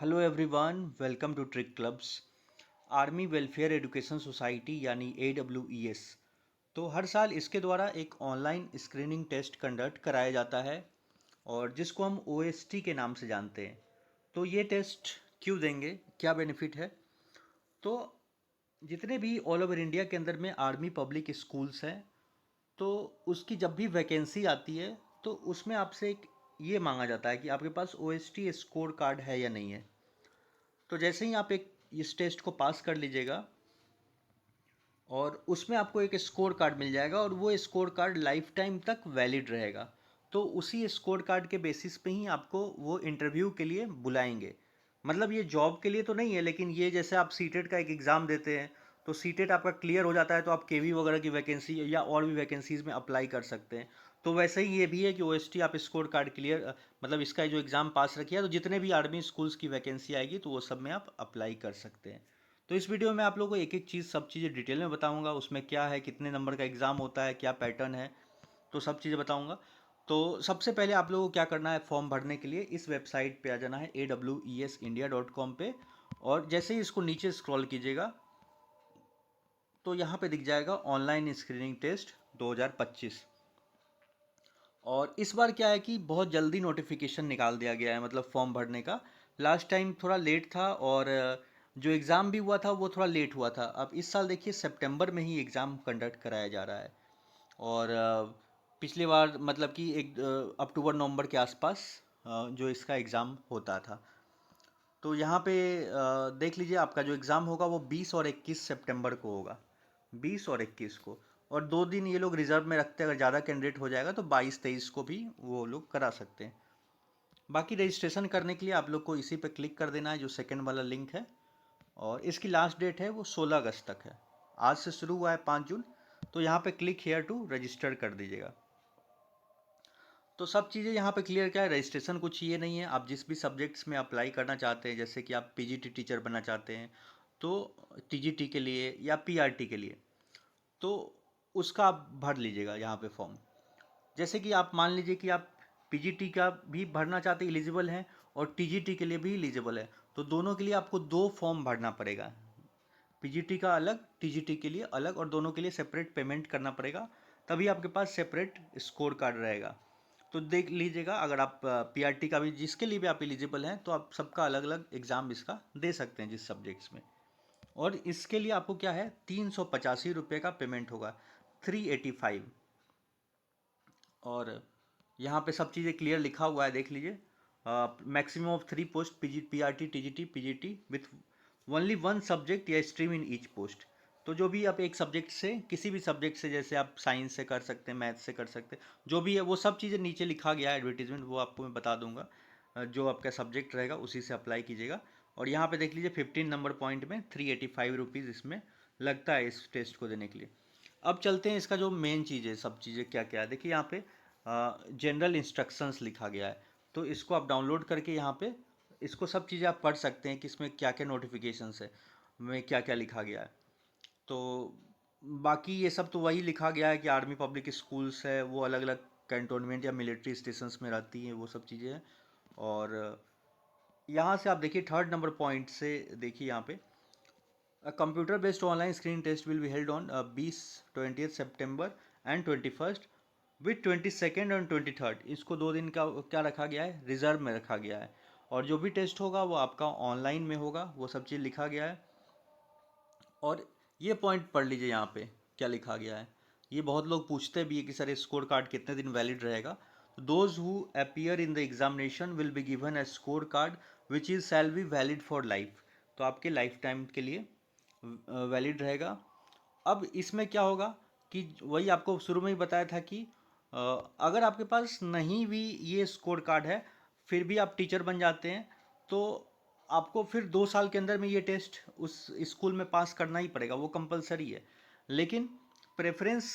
Hello everyone, welcome to trick clubs. Army welfare education society यानी AWES। तो हर साल इसके द्वारा एक ऑनलाइन स्क्रीनिंग टेस्ट कंडक्ट कराया जाता है और जिसको हम OST के नाम से जानते हैं। तो ये टेस्ट क्यों देंगे, क्या बेनिफिट है? तो जितने भी ऑल ओवर इंडिया के अंदर में आर्मी पब्लिक स्कूल्स हैं, तो उसकी जब भी वैकेंसी आती है तो उसमें आपसे एक ये मांगा जाता है कि आपके पास OST स्कोर कार्ड है या नहीं है। तो जैसे ही आप एक इस टेस्ट को पास कर लीजिएगा और उसमें आपको एक स्कोर कार्ड मिल जाएगा और वो स्कोर कार्ड लाइफ टाइम तक वैलिड रहेगा। तो उसी स्कोर कार्ड के बेसिस पे ही आपको वो इंटरव्यू के लिए बुलाएंगे। मतलब ये जॉब के लिए तो नहीं है, लेकिन ये जैसे आप सीटेट का एक एग्ज़ाम देते हैं तो सीटेट आपका क्लियर हो जाता है तो आप केवी वगैरह की वैकेंसी या और भी वैकेंसीज़ में अप्लाई कर सकते हैं। तो वैसे ही ये भी है कि OST आप स्कोर कार्ड क्लियर मतलब इसका जो एग्ज़ाम पास रखिए तो जितने भी आर्मी स्कूल्स की वैकेंसी आएगी तो वो सब में आप अप्लाई कर सकते हैं। तो इस वीडियो में आप लोगों को एक एक चीज़ सब चीज़ें डिटेल में बताऊंगा, उसमें क्या है, कितने नंबर का एग्ज़ाम होता है, क्या पैटर्न है, तो सब चीज़ें बताऊंगा। तो सबसे पहले आप लोगों को क्या करना है, फॉर्म भरने के लिए इस वेबसाइट पे आ जाना है awesindia.com पे। और जैसे ही इसको नीचे स्क्रॉल कीजिएगा तो यहाँ पे दिख जाएगा ऑनलाइन स्क्रीनिंग टेस्ट 2025। और इस बार क्या है कि बहुत जल्दी नोटिफिकेशन निकाल दिया गया है, मतलब फॉर्म भरने का। लास्ट टाइम थोड़ा लेट था और जो एग्ज़ाम भी हुआ था वो थोड़ा लेट हुआ था। अब इस साल देखिए सितंबर में ही एग्ज़ाम कंडक्ट कराया जा रहा है। और पिछली बार मतलब कि एक अक्टूबर नवंबर के आसपास जो इसका एग्ज़ाम होता था। तो यहाँ पे देख लीजिए, आपका जो एग्ज़ाम होगा वो 20 और 21 सितंबर को होगा। 20 और 21 को। और 2 दिन ये लोग रिजर्व में रखते हैं, अगर ज़्यादा कैंडिडेट हो जाएगा तो 22-23 को भी वो लोग करा सकते हैं। बाकी रजिस्ट्रेशन करने के लिए आप लोग को इसी पे क्लिक कर देना है, जो सेकंड वाला लिंक है। और इसकी लास्ट डेट है वो 16 अगस्त तक है। आज से शुरू हुआ है 5 जून। तो यहाँ पे क्लिक हेयर टू रजिस्टर कर दीजिएगा। तो सब चीज़ें यहाँ पे क्लियर, क्या है, रजिस्ट्रेशन कुछ ये नहीं है। आप जिस भी सब्जेक्ट्स में अप्लाई करना चाहते हैं, जैसे कि आप PGT टीचर बनना चाहते हैं तो TGT के लिए या PRT के लिए, तो उसका आप भर लीजिएगा यहाँ पे फॉर्म। जैसे कि आप मान लीजिए कि आप PGT का भी भरना चाहते एलिजिबल हैं और TGT के लिए भी एलिजिबल है, तो दोनों के लिए आपको 2 फॉर्म भरना पड़ेगा। PGT का अलग, TGT के लिए अलग, और दोनों के लिए सेपरेट पेमेंट करना पड़ेगा। तभी आपके पास सेपरेट स्कोर कार्ड रहेगा। तो देख लीजिएगा, अगर आप PRT का भी जिसके लिए भी आप एलिजिबल हैं तो आप सबका अलग अलग एग्ज़ाम इसका दे सकते हैं जिस सब्जेक्ट्स में। और इसके लिए आपको क्या है, 385 रुपये का पेमेंट होगा, 385। और यहाँ पे सब चीज़ें क्लियर लिखा हुआ है, देख लीजिए। Maximum of 3 post, PRT TGT PGT with only 1 subject या स्ट्रीम इन ईच पोस्ट। तो जो भी आप एक सब्जेक्ट से, किसी भी सब्जेक्ट से, जैसे आप साइंस से कर सकते हैं, मैथ से कर सकते हैं, जो भी है वो सब चीज़ें नीचे लिखा गया है एडवर्टीजमेंट, वो आपको मैं बता दूंगा। जो आपका सब्जेक्ट रहेगा उसी से अप्लाई कीजिएगा। और यहाँ पे देख लीजिए 15 नंबर पॉइंट में 385 रुपीज़ इसमें लगता है इस टेस्ट को देने के लिए। अब चलते हैं इसका जो मेन चीज़ है, सब चीज़ें क्या क्या है, देखिए यहाँ पे जनरल इंस्ट्रक्शंस लिखा गया है। तो इसको आप डाउनलोड करके यहाँ पे इसको सब चीज़ें आप पढ़ सकते हैं कि इसमें क्या क्या नोटिफिकेशंस है, में क्या क्या लिखा गया है। तो बाकी ये सब तो वही लिखा गया है कि आर्मी पब्लिक स्कूल्स है वो अलग अलग कैंटोनमेंट या मिलिट्री स्टेशंस में रहती हैं, वो सब चीज़ें हैं। और यहाँ से आप देखिए थर्ड नंबर पॉइंट से, देखिए यहाँ पे computer based online screen test will be held on 20 20 सितंबर एंड 21 विथ 22 और 23। इसको 2 दिन का क्या रखा गया है, रिजर्व में रखा गया है। और जो भी टेस्ट होगा वो आपका ऑनलाइन में होगा, वो सब चीज़ लिखा गया है। और ये पॉइंट पढ़ लीजिए यहाँ पे क्या लिखा गया है। ये बहुत लोग पूछते भी है कि सर स्कोर कार्ड कितने दिन वैलिड रहेगा। Those who appear in the examination will be given A score card which is shall be valid for life. तो आपके लाइफ टाइम के लिए वैलिड रहेगा। अब इसमें क्या होगा कि वही आपको शुरू में ही बताया था कि अगर आपके पास नहीं भी ये स्कोर कार्ड है, फिर भी आप टीचर बन जाते हैं, तो आपको फिर 2 साल के अंदर में ये टेस्ट उस स्कूल में पास करना ही पड़ेगा, वो कंपलसरी है। लेकिन प्रेफरेंस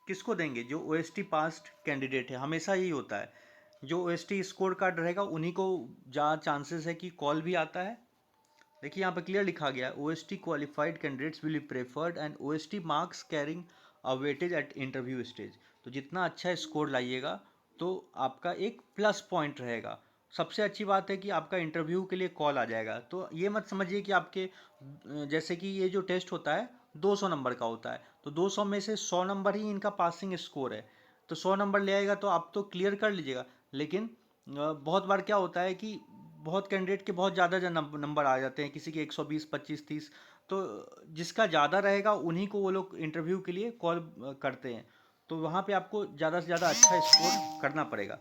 किसको देंगे, जो OST पास्ड कैंडिडेट है, हमेशा यही होता है। जो OST स्कोर कार्ड रहेगा उन्हीं को ज़्यादा चांसेस है कि कॉल भी आता है। देखिए यहाँ पे क्लियर लिखा गया है, OST qualified candidates will be preferred and OST marks carrying a weightage at interview stage. तो जितना अच्छा स्कोर लाइएगा तो आपका एक प्लस पॉइंट रहेगा। सबसे अच्छी बात है कि आपका इंटरव्यू के लिए कॉल आ जाएगा। तो ये मत समझिए कि आपके जैसे कि ये जो टेस्ट होता है 200 नंबर का होता है, तो 200 में से 100 नंबर ही इनका पासिंग स्कोर है। तो 100 नंबर ले आएगा तो आप तो क्लियर कर लीजिएगा। लेकिन बहुत बार क्या होता है कि बहुत कैंडिडेट के बहुत ज़्यादा नंबर आ जाते हैं, किसी के 120, 25, 30। तो जिसका ज़्यादा रहेगा उन्हीं को वो लोग इंटरव्यू के लिए कॉल करते हैं। तो वहाँ पे आपको ज़्यादा से ज़्यादा अच्छा स्कोर करना पड़ेगा।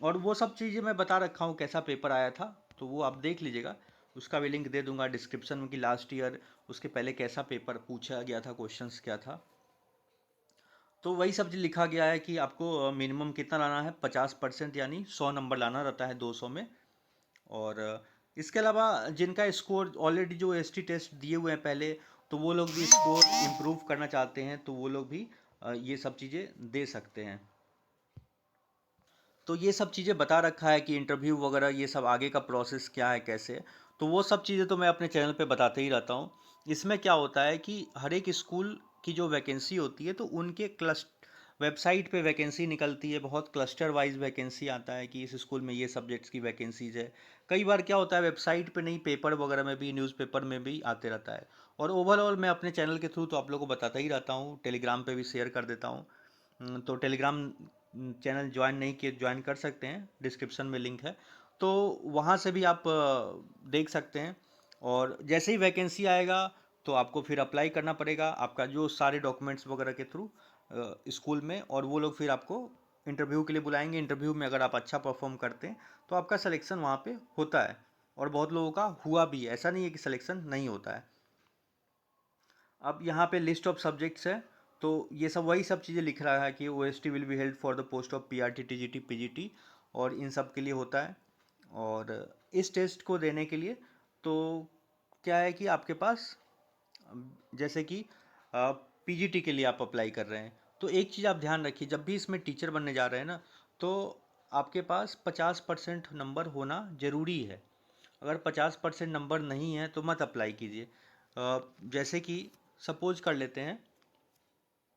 और वो सब चीज़ें मैं बता रखा हूँ कैसा पेपर आया था, तो वो आप देख लीजिएगा। उसका भी लिंक दे दूंगा डिस्क्रिप्शन में कि लास्ट ईयर उसके पहले कैसा पेपर पूछा गया था, क्वेश्चंस क्या था। तो वही सब लिखा गया है कि आपको मिनिमम कितना लाना है, 50%, यानी 100 नंबर लाना रहता है 200 में। और इसके अलावा जिनका स्कोर ऑलरेडी जो एसटी टेस्ट दिए हुए हैं पहले, तो वो लोग भी स्कोर इम्प्रूव करना चाहते हैं तो वो लोग भी ये सब चीज़ें दे सकते हैं। तो ये सब चीज़ें बता रखा है कि इंटरव्यू वगैरह ये सब आगे का प्रोसेस क्या है, कैसे है। तो वो सब चीज़ें तो मैं अपने चैनल पे बताते ही रहता हूँ। इसमें क्या होता है कि हर एक स्कूल की जो वैकेंसी होती है तो उनके वेबसाइट पे वैकेंसी निकलती है, बहुत क्लस्टर वाइज वैकेंसी आता है कि इस स्कूल में ये सब्जेक्ट्स की वैकेंसीज है। कई बार क्या होता है वेबसाइट पे नहीं, पेपर वगैरह में भी, न्यूज़पेपर में भी आते रहता है। और ओवरऑल मैं अपने चैनल के थ्रू तो आप लोगों को बताता ही रहता हूँ, टेलीग्राम पे भी शेयर कर देता हूँ। तो टेलीग्राम चैनल ज्वाइन नहीं किए, ज्वाइन कर सकते हैं, डिस्क्रिप्शन में लिंक है। तो वहाँ से भी आप देख सकते हैं। और जैसे ही वैकेंसी आएगा तो आपको फिर अप्लाई करना पड़ेगा, आपका जो सारे डॉक्यूमेंट्स वगैरह के थ्रू स्कूल में, और वो लोग फिर आपको इंटरव्यू के लिए बुलाएंगे। इंटरव्यू में अगर आप अच्छा परफॉर्म करते हैं तो आपका सिलेक्शन वहाँ पे होता है। और बहुत लोगों का हुआ भी है, ऐसा नहीं है कि सिलेक्शन नहीं होता है। अब यहाँ पे लिस्ट ऑफ सब्जेक्ट्स है, तो ये सब वही सब चीज़ें लिख रहा है कि O S T will be held for the post of P R T, T G T, P G T, और इन सब के लिए होता है। और इस टेस्ट को देने के लिए तो क्या है कि आपके पास जैसे कि पी जी टी के लिए आप अप्लाई कर रहे हैं, तो एक चीज़ आप ध्यान रखिए, जब भी इसमें टीचर बनने जा रहे हैं ना, तो आपके पास 50% नंबर होना ज़रूरी है। अगर 50% नंबर नहीं है तो मत अप्लाई कीजिए। जैसे कि सपोज कर लेते हैं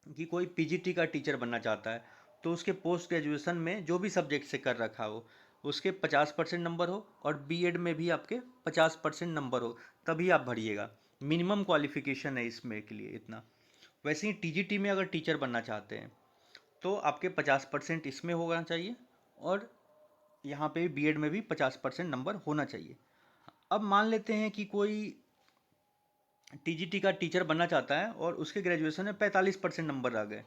कि कोई पीजीटी का टीचर बनना चाहता है, तो उसके पोस्ट ग्रेजुएशन में जो भी सब्जेक्ट से कर रखा हो उसके 50% नंबर हो, और बीएड में भी आपके 50% नंबर हो, तभी आप भरिएगा। मिनिमम क्वालिफिकेशन है इसमें के लिए इतना। वैसे ही टीजीटी में अगर टीचर बनना चाहते हैं तो आपके 50% इसमें होना चाहिए, और यहाँ पे बीएड में भी 50% नंबर होना चाहिए। अब मान लेते हैं कि कोई टीजीटी का टीचर बनना चाहता है और उसके ग्रेजुएशन में 45% नंबर आ गए,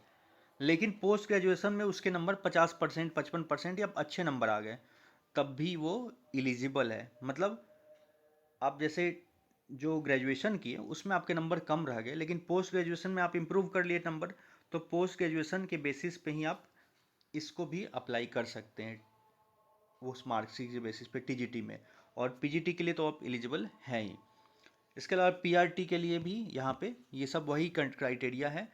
लेकिन पोस्ट ग्रेजुएशन में उसके नंबर 50%, 55% या अच्छे नंबर आ गए, तब भी वो इलिजिबल है। मतलब आप जैसे जो ग्रेजुएशन किए उसमें आपके नंबर कम रह गए, लेकिन पोस्ट ग्रेजुएशन में आप इम्प्रूव कर लिए नंबर, तो पोस्ट ग्रेजुएशन के बेसिस पे ही आप इसको भी अप्लाई कर सकते हैं, उस मार्क्सिट के बेसिस पे टीजीटी में। और पीजीटी के लिए तो आप एलिजिबल हैं ही। इसके अलावा पीआरटी के लिए भी यहाँ पे ये सब वही क्राइटेरिया है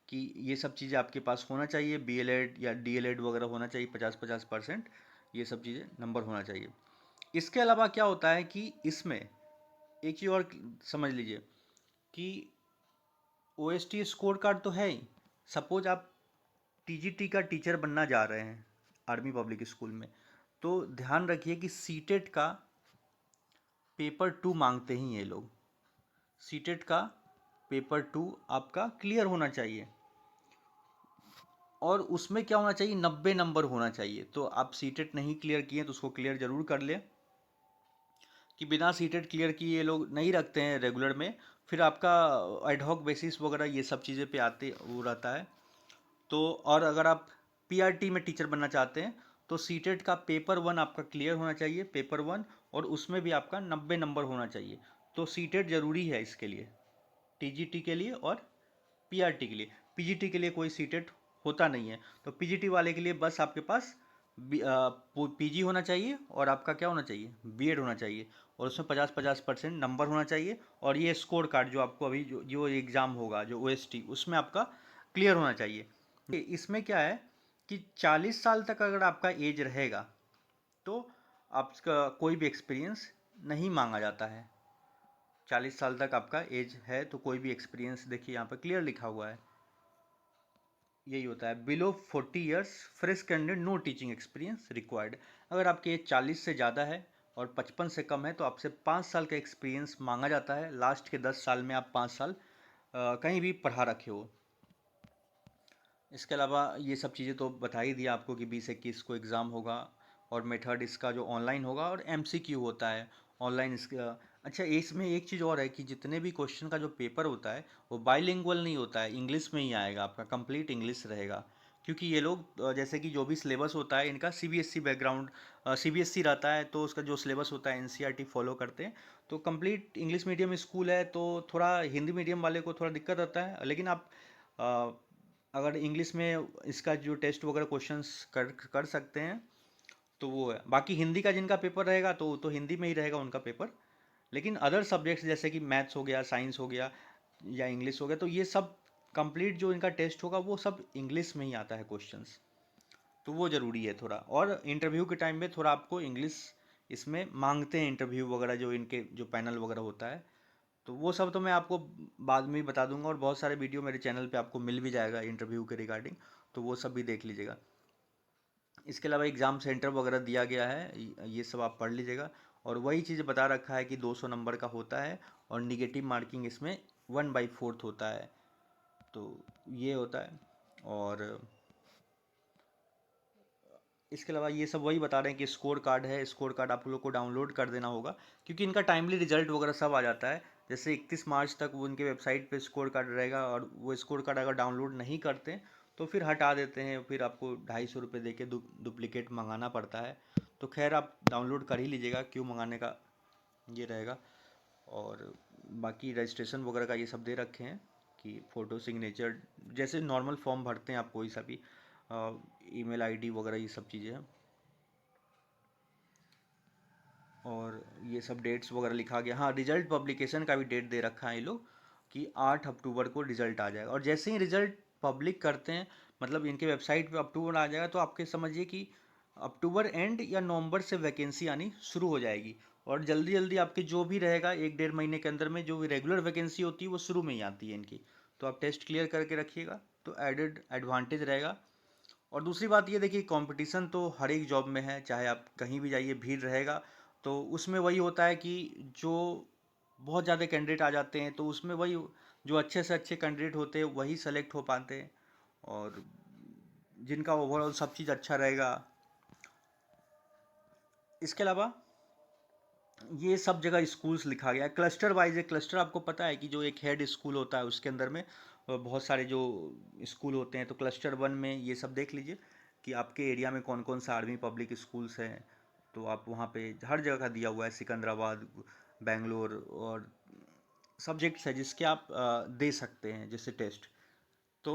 कि ये सब चीज़ें आपके पास होना चाहिए, बीएलएड या डीएलएड वगैरह होना चाहिए, 50-50%, ये सब चीज़ें नंबर होना चाहिए। इसके अलावा क्या होता है कि इसमें एक चीज़ और समझ लीजिए कि ओएसटी स्कोर कार्ड तो है ही। सपोज आप टीजीटी का टीचर बनना जा रहे हैं आर्मी पब्लिक स्कूल में, तो ध्यान रखिए कि सीटेट का पेपर 2 मांगते ही ये लोग। सीटेट का पेपर 2 आपका क्लियर होना चाहिए, और उसमें क्या होना चाहिए, 90 नंबर होना चाहिए। तो आप सीटेट नहीं क्लियर किए तो उसको क्लियर जरूर कर लें, कि बिना सीटेट क्लियर किए ये लोग नहीं रखते हैं रेगुलर में, फिर आपका एडहॉक बेसिस वगैरह ये सब चीज़ें पे आते वो रहता है। तो और अगर आप पीआरटी में टीचर बनना चाहते हैं तो सीटेट का पेपर 1 आपका क्लियर होना चाहिए, पेपर 1, और उसमें भी आपका 90 नंबर होना चाहिए। तो सीटेट ज़रूरी है इसके लिए, टीजीटी के लिए और पीआरटी के लिए। पीजीटी के लिए कोई सीटेट होता नहीं है। तो पीजीटी वाले के लिए बस आपके पास पीजी होना चाहिए, और आपका क्या होना चाहिए, बीएड होना चाहिए, और उसमें 50-50% नंबर होना चाहिए। और ये स्कोर कार्ड जो आपको अभी जो एग्ज़ाम होगा, जो ओएसटी, उसमें आपका क्लियर होना चाहिए। इसमें क्या है कि 40 साल तक अगर आपका एज रहेगा तो आपका कोई भी एक्सपीरियंस नहीं मांगा जाता है। 40 साल तक आपका एज है तो कोई भी एक्सपीरियंस, देखिए यहाँ पर क्लियर लिखा हुआ है, यही होता है, below 40 years fresh candidate no teaching experience required. अगर आपकी एज 40 से ज़्यादा है और 55 से कम है तो आपसे 5 साल का एक्सपीरियंस मांगा जाता है। लास्ट के 10 साल में आप 5 साल कहीं भी पढ़ा रखे हो। इसके अलावा ये सब चीज़ें तो बता ही दिया आपको कि 20-21 को एग्ज़ाम होगा और मेथड इसका जो ऑनलाइन होगा और एमसीक्यू होता है ऑनलाइन इसका। अच्छा, इसमें एक चीज़ और है कि जितने भी क्वेश्चन का जो पेपर होता है वो बाइलिंगुअल नहीं होता है, इंग्लिश में ही आएगा, आपका कंप्लीट इंग्लिश रहेगा। क्योंकि ये लोग जैसे कि जो भी सिलेबस होता है इनका सीबीएसई बैकग्राउंड, सीबीएसई रहता है, तो उसका जो सिलेबस होता है एनसीईआरटी फॉलो करते हैं। तो कंप्लीट इंग्लिश मीडियम स्कूल है तो थोड़ा हिंदी मीडियम वाले को थोड़ा दिक्कत आता है, लेकिन आप अगर इंग्लिश में इसका जो टेस्ट वगैरह क्वेश्चंस कर कर सकते हैं तो वो है। बाकी हिंदी का जिनका पेपर रहेगा तो हिंदी में ही रहेगा उनका पेपर। लेकिन अदर सब्जेक्ट्स जैसे कि मैथ्स हो गया, साइंस हो गया या इंग्लिश हो गया, तो ये सब कंप्लीट जो इनका टेस्ट होगा वो सब इंग्लिश में ही आता है क्वेश्चंस। तो वो ज़रूरी है थोड़ा। और इंटरव्यू के टाइम में थोड़ा आपको इंग्लिश इसमें मांगते हैं, इंटरव्यू वगैरह जो इनके जो पैनल वगैरह होता है। तो वो सब तो मैं आपको बाद में ही बता दूंगा, और बहुत सारे वीडियो मेरे चैनल पे आपको मिल भी जाएगा इंटरव्यू के रिगार्डिंग, तो वो सब भी देख लीजिएगा। इसके अलावा एग्ज़ाम सेंटर वगैरह दिया गया है, ये सब आप पढ़ लीजिएगा। और वही चीज़ बता रखा है कि 200 नंबर का होता है और निगेटिव मार्किंग इसमें 1/4 होता है। तो ये होता है। और इसके अलावा ये सब वही बता रहे हैं कि स्कोर कार्ड है, स्कोर कार्ड आप लोग को डाउनलोड कर देना होगा, क्योंकि इनका टाइमली रिजल्ट वगैरह सब आ जाता है। जैसे 31 मार्च तक वो उनके वेबसाइट पे स्कोर कार्ड रहेगा, और वो स्कोर कार्ड अगर डाउनलोड नहीं करते तो फिर हटा देते हैं, फिर आपको 250 रुपये दे के डुप्लीकेट मंगाना पड़ता है। तो खैर आप डाउनलोड कर ही लीजिएगा, क्यों मंगाने का ये रहेगा। और बाकी रजिस्ट्रेशन वगैरह का ये सब दे रखे हैं कि फ़ोटो सिग्नेचर जैसे नॉर्मल फॉर्म भरते हैं आप कोई सा भी, ईमेल आईडी वगैरह ये सब चीज़ें हैं। और ये सब डेट्स वगैरह लिखा गया। हाँ, रिजल्ट पब्लिकेशन का भी डेट दे रखा है ये लोग कि 8 अक्टूबर को रिजल्ट आ जाएगा। और जैसे ही रिजल्ट पब्लिक करते हैं, मतलब इनके वेबसाइट पे अक्टूबर आ जाएगा, तो आपके समझिए कि अक्टूबर एंड या नवंबर से वैकेंसी आनी शुरू हो जाएगी। और जल्दी जल्दी आपके जो भी रहेगा 1-1.5 महीने के अंदर में जो भी रेगुलर वैकेंसी होती है वो शुरू में ही आती है इनकी। तो आप टेस्ट क्लियर करके रखिएगा तो एडेड एडवांटेज रहेगा। और दूसरी बात ये देखिए, कंपटीशन तो हर एक जॉब में है, चाहे आप कहीं भी जाइए भीड़ रहेगा। तो उसमें वही होता है कि जो बहुत ज़्यादा कैंडिडेट आ जाते हैं तो उसमें वही जो अच्छे से अच्छे कैंडिडेट होते हैं वही सेलेक्ट हो पाते हैं, और जिनका ओवरऑल सब चीज़ अच्छा रहेगा। इसके अलावा ये सब जगह स्कूल्स लिखा गया है क्लस्टर वाइज है। क्लस्टर आपको पता है कि जो एक हेड स्कूल होता है उसके अंदर में बहुत सारे जो स्कूल होते हैं। तो क्लस्टर 1 में ये सब देख लीजिए कि आपके एरिया में कौन कौन सा आर्मी पब्लिक स्कूल्स हैं। तो आप वहाँ पे हर जगह का दिया हुआ है, सिकंदराबाद, बेंगलोर, और सब्जेक्ट्स है जिसके आप दे सकते हैं जैसे टेस्ट। तो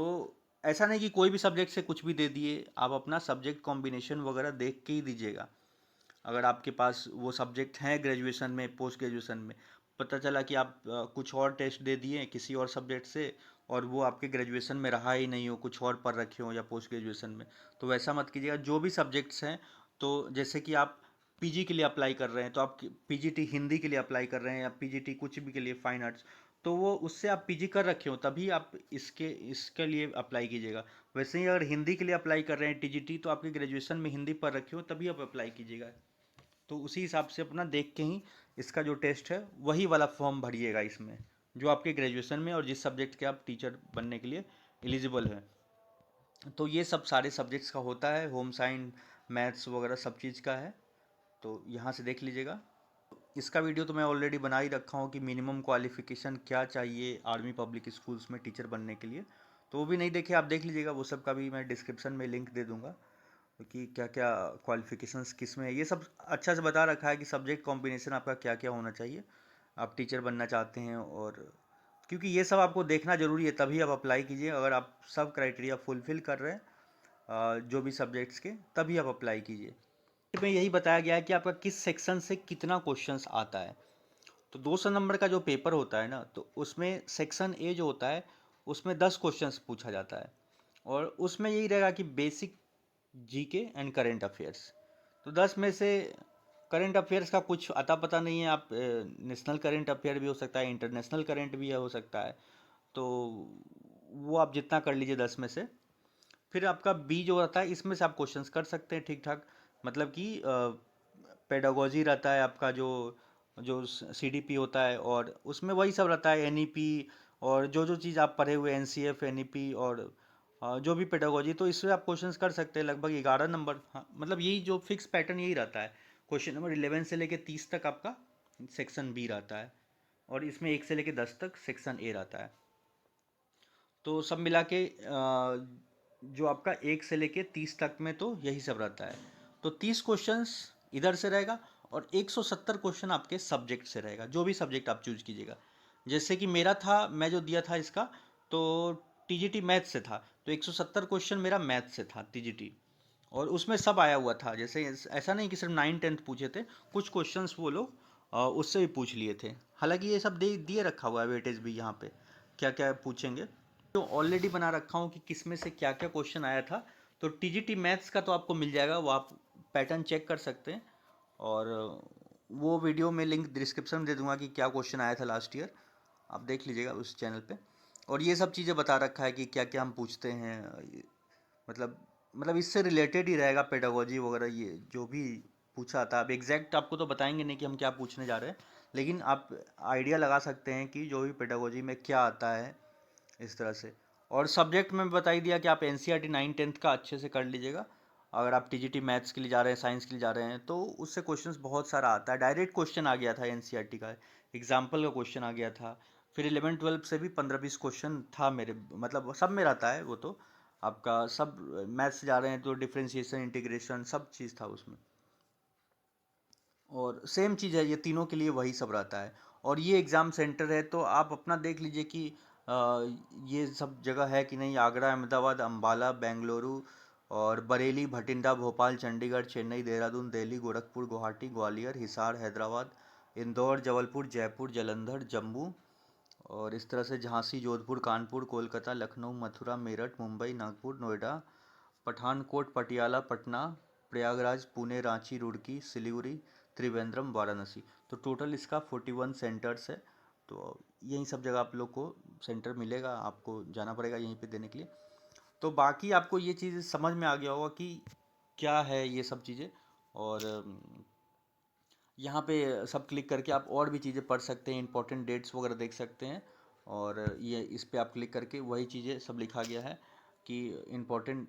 ऐसा नहीं कि कोई भी सब्जेक्ट से कुछ भी दे दिए, आप अपना सब्जेक्ट कॉम्बिनेशन वगैरह देख के ही दीजिएगा। अगर आपके पास वो सब्जेक्ट हैं ग्रेजुएशन में, पोस्ट ग्रेजुएशन में, पता चला कि आप कुछ और टेस्ट दे दिए किसी और सब्जेक्ट से और वो आपके ग्रेजुएशन में रहा ही नहीं हो, कुछ और पढ़ रखे हो या पोस्ट ग्रेजुएशन में, तो वैसा मत कीजिएगा। जो भी सब्जेक्ट्स हैं, तो जैसे कि आप पीजी के लिए अप्लाई कर रहे हैं तो आप पीजीटी हिंदी के लिए अप्लाई कर रहे हैं या पीजीटी कुछ भी के लिए फाइन आर्ट्स, तो वो उससे आप पीजी कर रखे हो तभी आप इसके इसके लिए अप्लाई कीजिएगा। वैसे ही अगर हिंदी के लिए अप्लाई कर रहे हैं टीजीटी, तो आपकी ग्रेजुएशन में हिंदी पढ़ रखे हो तभी आप अप्लाई कीजिएगा। तो उसी हिसाब से अपना देख के ही इसका जो टेस्ट है वही वाला फॉर्म भरिएगा इसमें, जो आपके ग्रेजुएशन में और जिस सब्जेक्ट के आप टीचर बनने के लिए एलिजिबल है। तो ये सब सारे सब्जेक्ट्स का होता है, होम साइंस, मैथ्स वगैरह सब चीज़ का है। तो यहाँ से देख लीजिएगा। इसका वीडियो तो मैं ऑलरेडी बना ही रखा हूँ कि मिनिमम क्वालिफ़िकेशन क्या चाहिए आर्मी पब्लिक स्कूल्स में टीचर बनने के लिए। तो वो भी नहीं देखे, आप देख लीजिएगा, वो सब का भी मैं डिस्क्रिप्शन में लिंक दे दूँगा कि क्या क्या क्वालिफिकेशंस किस में है। ये सब अच्छा से बता रखा है कि सब्जेक्ट कॉम्बिनेशन आपका क्या क्या होना चाहिए, आप टीचर बनना चाहते हैं। और क्योंकि ये सब आपको देखना ज़रूरी है तभी आप अप्लाई कीजिए। अगर आप सब क्राइटेरिया फुलफ़िल कर रहे हैं जो भी सब्जेक्ट्स के, तभी आप अप्लाई कीजिए। में यही बताया गया है कि आपका किस सेक्शन से कितना क्वेश्चंस आता है। तो 200 नंबर का जो पेपर होता है ना, तो उसमें सेक्शन ए जो होता है उसमें 10 क्वेश्चंस पूछा जाता है, और उसमें यही रहेगा कि basic GK and current affairs. तो 10 में से करेंट अफेयर्स का कुछ अता पता नहीं है, आप नेशनल करेंट अफेयर भी हो सकता है, इंटरनेशनल करेंट भी हो सकता है। तो वो आप जितना कर लीजिए 10 में से। फिर आपका बी जो रहता है, इसमें से आप क्वेश्चंस कर सकते हैं ठीक ठाक, मतलब कि पेडागोजी रहता है आपका, जो जो सीडीपी होता है, और उसमें वही सब रहता है, एनईपी, और जो जो चीज़ आप पढ़े हुए एनसीएफ एनईपी, और जो भी पेडागोजी, तो इससे आप क्वेश्चंस कर सकते हैं लगभग 11 नंबर। हाँ, मतलब यही जो फिक्स पैटर्न यही रहता है। क्वेश्चन नंबर 11 से लेके 30 तक आपका सेक्शन बी रहता है, और इसमें 1 से लेके 10 तक सेक्शन ए रहता है। तो सब मिला के जो आपका 1 से लेके 30 तक में तो यही सब रहता है। तो 30 क्वेश्चंस इधर से रहेगा, और 170 क्वेश्चन आपके सब्जेक्ट से रहेगा, जो भी सब्जेक्ट आप चूज कीजिएगा। जैसे कि मेरा था, मैं जो दिया था इसका, तो टीजीटी मैथ से था, तो 170 क्वेश्चन मेरा मैथ से था टीजीटी। और उसमें सब आया हुआ था, जैसे ऐसा नहीं कि सिर्फ 9 10 पूछे थे, कुछ क्वेश्चंस वो लोग उससे भी पूछ लिए थे। हालांकि ये सब दे दिए रखा हुआ है वेटेज भी यहाँ पे, क्या क्या पूछेंगे। तो ऑलरेडी बना रखा हूँ कि किस में से क्या क्या क्वेश्चन आया था। तो टीजीटी मैथ्स का तो आपको मिल जाएगा, वो आप पैटर्न चेक कर सकते हैं। और वो वीडियो में लिंक डिस्क्रिप्शन में दे दूंगा कि क्या क्वेश्चन आया था लास्ट ईयर, आप देख लीजिएगा उस चैनल पे। और ये सब चीज़ें बता रखा है कि क्या क्या हम पूछते हैं, मतलब मतलब इससे रिलेटेड ही रहेगा पेडागोजी वगैरह, ये जो भी पूछा था। अब एग्जैक्ट आपको तो बताएंगे नहीं कि हम क्या पूछने जा रहे हैं, लेकिन आप आइडिया लगा सकते हैं कि जो भी पेडागोजी में क्या आता है, इस तरह से। और सब्जेक्ट में बता ही दिया कि आप एनसीईआरटी 9 10 का अच्छे से कर लीजिएगा। अगर आप टीजीटी मैथ्स के लिए जा रहे हैं, साइंस के लिए जा रहे हैं, तो उससे क्वेश्चंस बहुत सारा आता है। डायरेक्ट क्वेश्चन आ गया था एनसीईआरटी का, एग्जाम्पल का क्वेश्चन आ गया था। फिर 11 12 से भी 15 20 क्वेश्चन था मेरे, मतलब सब में रहता है वो तो। आपका सब मैथ्स से जा रहे हैं तो डिफ्रेंशिएशन इंटीग्रेशन सब चीज़ था उसमें। और सेम चीज़ है, ये तीनों के लिए वही सब रहता है। और ये एग्ज़ाम सेंटर है, तो आप अपना देख लीजिए कि ये सब जगह है कि नहीं। आगरा, अहमदाबाद, अम्बाला, बेंगलुरु, और बरेली, भटिंडा, भोपाल, चंडीगढ़, चेन्नई, देहरादून, दिल्ली, गोरखपुर, गुवाहाटी, ग्वालियर, हिसार, हैदराबाद, इंदौर, जबलपुर, जयपुर, जालंधर, जम्मू, और इस तरह से झांसी, जोधपुर, कानपुर, कोलकाता, लखनऊ, मथुरा, मेरठ, मुंबई, नागपुर, नोएडा, पठानकोट, पटियाला, पटना, प्रयागराज, पुणे, रांची, रुड़की, सिलीगुड़ी, त्रिवेंद्रम, वाराणसी। तो टोटल इसका 41 सेंटर्स है। तो यही सब जगह आप लोग को सेंटर मिलेगा, आपको जाना पड़ेगा यहीं पे देने के लिए। तो बाकी आपको ये चीज़ समझ में आ गया होगा कि क्या है ये सब चीज़ें। और यहाँ पे सब क्लिक करके आप और भी चीज़ें पढ़ सकते हैं, इंपॉर्टेंट डेट्स वगैरह देख सकते हैं। और ये इस पे आप क्लिक करके वही चीज़ें सब लिखा गया है कि इम्पोर्टेंट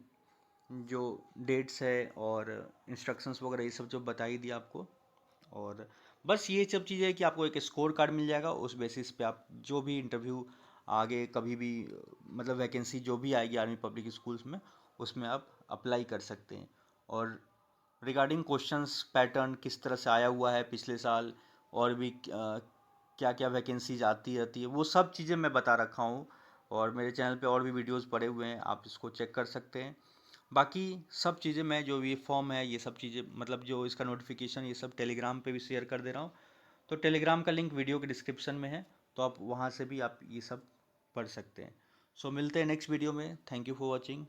जो डेट्स है और इंस्ट्रक्शंस वगैरह, ये सब जो बता ही दिया आपको। और बस ये सब चीज़ें है कि आपको एक स्कोर कार्ड मिल जाएगा, उस बेसिस पे आप जो भी इंटरव्यू आगे कभी भी, मतलब वैकेंसी जो भी आएगी आर्मी पब्लिक स्कूल्स में, उसमें आप अप्लाई कर सकते हैं। और रिगार्डिंग क्वेश्चंस पैटर्न किस तरह से आया हुआ है पिछले साल, और भी क्या क्या वैकेंसीज आती रहती है, वो सब चीज़ें मैं बता रखा हूँ। और मेरे चैनल पे और भी वीडियोस पड़े हुए हैं, आप इसको चेक कर सकते हैं। बाकी सब चीज़ें मैं जो ये फॉर्म है, ये सब चीज़ें, मतलब जो इसका नोटिफिकेशन, ये सब टेलीग्राम पे भी शेयर कर दे रहा हूँ। तो टेलीग्राम का लिंक वीडियो के डिस्क्रिप्शन में है, तो आप वहाँ से भी आप ये सब पढ़ सकते हैं। सो मिलते हैं नेक्स्ट वीडियो में। Thank you for watching.